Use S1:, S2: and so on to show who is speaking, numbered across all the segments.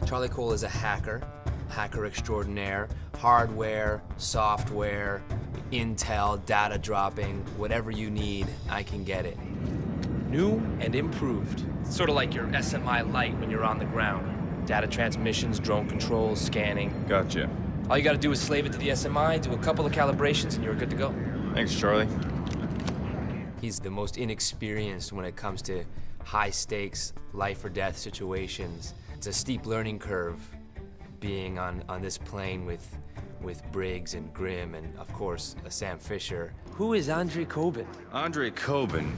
S1: Charlie Cole is a hacker extraordinaire, hardware, software, intel, data dropping, whatever you need, I can get it. New and improved. It's sort of like your SMI Lite when you're on the ground. Data transmissions, drone controls, scanning.
S2: Gotcha.
S1: All you gotta do is slave it to the SMI, do a couple of calibrations, and you're good to go.
S2: Thanks, Charlie.
S1: He's the most inexperienced when it comes to high stakes, life or death situations. It's a steep learning curve being on this plane with Briggs and Grimm and, of course, Sam Fisher. Who is Andre Coben?
S2: Andre Coben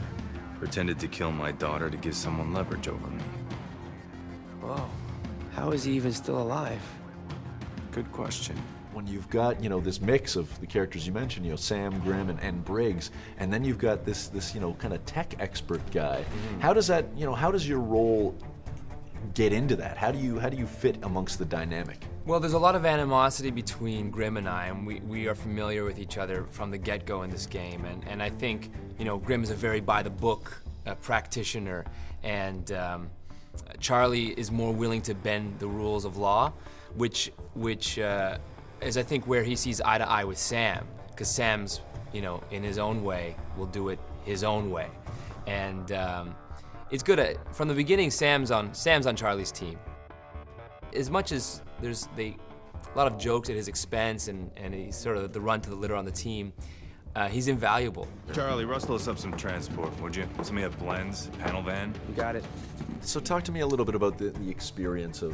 S2: pretended to kill my daughter to give someone leverage over me.
S1: Whoa. How is he even still alive?
S2: Good question.
S3: When you've got, this mix of the characters you mentioned, Sam, Grimm, and Briggs, and then you've got this kind of tech expert guy. How does that, how does your role get into that? How do you fit amongst the dynamic?
S1: Well, there's a lot of animosity between Grimm and I, and we are familiar with each other from the get-go in this game. And I think, Grimm is a very by-the-book practitioner, and Charlie is more willing to bend the rules of law, which is, I think, where he sees eye to eye with Sam, because Sam's, in his own way, will do it his own way. And it's good from the beginning. Sam's on Charlie's team. As much as there's a lot of jokes at his expense, and he's sort of the run to the litter on the team, he's invaluable.
S2: Charlie, rustle us up some transport, would you? Somebody that blends, panel van.
S1: You got it.
S3: So talk to me a little bit about the experience of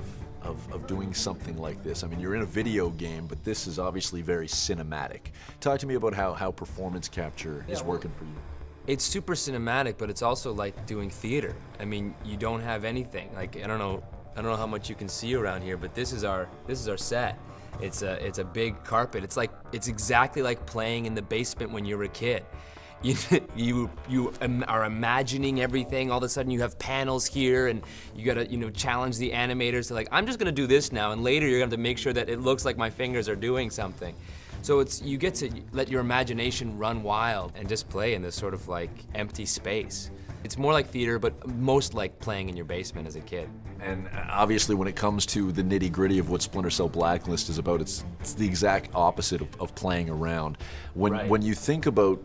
S3: doing something like this. I mean, you're in a video game, but this is obviously very cinematic. Talk to me about how performance capture is working for you.
S1: It's super cinematic, but it's also like doing theater. I mean, you don't have anything. Like, I don't know how much you can see around here, but this is our set. It's a big carpet. It's exactly like playing in the basement when you were a kid. You are imagining everything. All of a sudden you have panels here, and you gotta challenge the animators to, like, I'm just gonna do this now, and later you're gonna have to make sure that it looks like my fingers are doing something. So you get to let your imagination run wild and just play in this sort of like empty space. It's more like theater, but most like playing in your basement as a kid.
S3: And obviously when it comes to the nitty-gritty of what Splinter Cell Blacklist is about, it's the exact opposite of playing around. When you think about,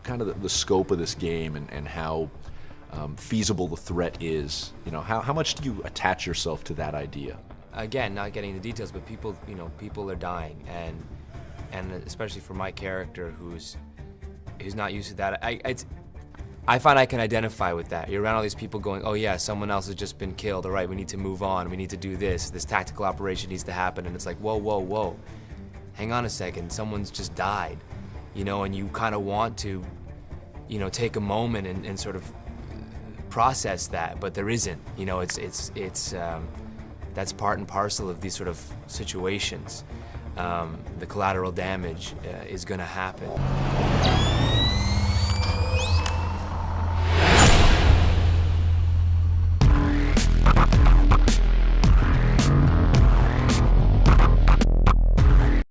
S3: kind of the scope of this game and how feasible the threat is, how much do you attach yourself to that idea? Again,
S1: Not getting into details, but people are dying, and especially for my character who's not used to that, I find I can identify with that. You're around all these people going, oh yeah, someone else has just been killed, all right, we need to move on, we need to do this tactical operation needs to happen, and it's like, whoa, hang on a second, someone's just died, and you kind of want to, take a moment and sort of process that, but there isn't, it's that's part and parcel of these sort of situations. The collateral damage is gonna happen.